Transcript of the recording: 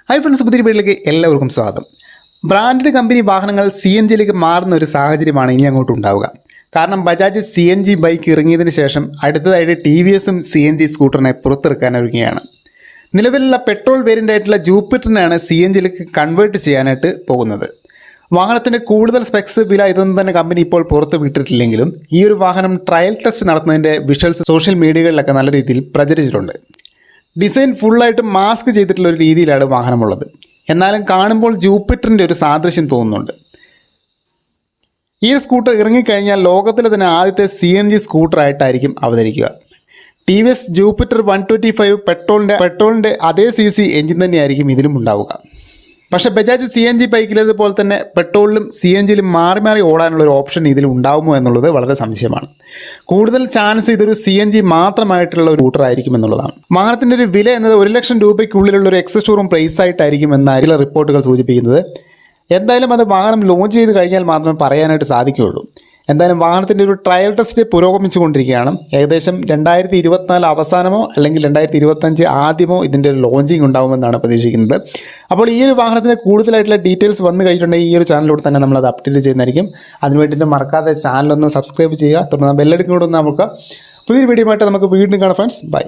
Hi friends, പുതിയ വീട്ടിലേക്ക് എല്ലാവർക്കും സ്വാഗതം. ബ്രാൻഡഡ് കമ്പനി വാഹനങ്ങൾ CNGയിലേക്ക് മാറുന്ന ഒരു സാഹചര്യമാണ് ഇനി അങ്ങോട്ട് ഉണ്ടാവുക. കാരണം ബജാജ് CNG ബൈക്ക് ഇറങ്ങിയതിന് ശേഷം അടുത്തതായിട്ട് TVSഉം CNG സ്കൂട്ടറിനെ പുറത്തിറക്കാനൊരുങ്ങുകയാണ്. നിലവിലുള്ള പെട്രോൾ വേരിയൻ്റായിട്ടുള്ള ജൂപ്പിറ്ററിനെയാണ് CNGയിലേക്ക് കൺവേർട്ട് ചെയ്യാനായിട്ട് പോകുന്നത്. വാഹനത്തിൻ്റെ കൂടുതൽ സ്പെക്സ്, വില ഇതൊന്നും തന്നെ കമ്പനി ഇപ്പോൾ പുറത്ത് വിട്ടിട്ടില്ലെങ്കിലും ഈ ഒരു വാഹനം ട്രയൽ ടെസ്റ്റ് നടത്തുന്നതിൻ്റെ വിഷ്വൽസ് സോഷ്യൽ മീഡിയകളിലൊക്കെ നല്ല രീതിയിൽ പ്രചരിച്ചിട്ടുണ്ട്. ഡിസൈൻ ഫുള്ളായിട്ട് മാസ്ക് ചെയ്തിട്ടുള്ള ഒരു രീതിയിലാണ് വാഹനമുള്ളത്. എന്നാലും കാണുമ്പോൾ ജൂപ്പിറ്ററിൻ്റെ ഒരു സാദൃശ്യം തോന്നുന്നുണ്ട്. ഈ സ്കൂട്ടർ ഇറങ്ങിക്കഴിഞ്ഞാൽ ലോകത്തിലെ തന്നെ ആദ്യത്തെ CNG സ്കൂട്ടറായിട്ടായിരിക്കും അവതരിക്കുക. TVS ജൂപ്പിറ്റർ 125 പെട്രോളിൻ്റെ അതേ CC എഞ്ചിൻ തന്നെയായിരിക്കും ഇതിലും ഉണ്ടാവുക. പക്ഷേ ബജാജ് CNG ബൈക്കിലേതുപോലെ തന്നെ പെട്രോളിലും CNGയിലും മാറി മാറി ഓടാനുള്ള ഒരു ഓപ്ഷൻ ഇതിൽ ഉണ്ടാകുമോ എന്നുള്ളത് വളരെ സംശയമാണ്. കൂടുതൽ ചാൻസ് ഇതൊരു CNG മാത്രമായിട്ടുള്ള ഒരു സ്കൂട്ടറായിരിക്കും എന്നുള്ളതാണ്. വാഹനത്തിൻ്റെ ഒരു വില എന്നത് 1 ലക്ഷം രൂപയ്ക്കുള്ളിലുള്ള ഒരു എക്സ് ഷോറൂം പ്രൈസ് ആയിട്ടായിരിക്കും എന്നായിരിക്കും റിപ്പോർട്ടുകൾ സൂചിപ്പിക്കുന്നത്. എന്തായാലും അത് വാഹനം ലോഞ്ച് ചെയ്ത് കഴിഞ്ഞാൽ മാത്രമേ പറയാനായിട്ട് സാധിക്കുകയുള്ളൂ. എന്തായാലും വാഹനത്തിൻ്റെ ഒരു ട്രയൽ ടെസ്റ്റ് പുരോഗമിച്ചുകൊണ്ടിരിക്കുകയാണ്. ഏകദേശം 2024 അവസാനമോ അല്ലെങ്കിൽ 2025 ആദ്യമോ ഇതിൻ്റെ ഒരു ലോഞ്ചിങ് ഉണ്ടാകുമെന്നാണ് പ്രതീക്ഷിക്കുന്നത്. അപ്പോൾ ഈ ഒരു വാഹനത്തിൻ്റെ കൂടുതലായിട്ടുള്ള ഡീറ്റെയിൽസ് വന്നു കഴിഞ്ഞിട്ടുണ്ടെങ്കിൽ ഈ ഒരു ചാനലിലൂടെ തന്നെ നമ്മളത് അപ്ഡേറ്റ് ചെയ്യുന്നതായിരിക്കും. അതിനുവേണ്ടിയിട്ട് മറക്കാതെ ചാനലൊന്ന് സബ്സ്ക്രൈബ് ചെയ്യുക. തുടർന്ന് ബെല്ലടിക്കും കൂടെ ഒന്ന് നമുക്ക് പുതിയൊരു വീഡിയോ ആയിട്ട് നമുക്ക് വീണ്ടും കാണാം ഫ്രണ്ട്സ്. ബൈ.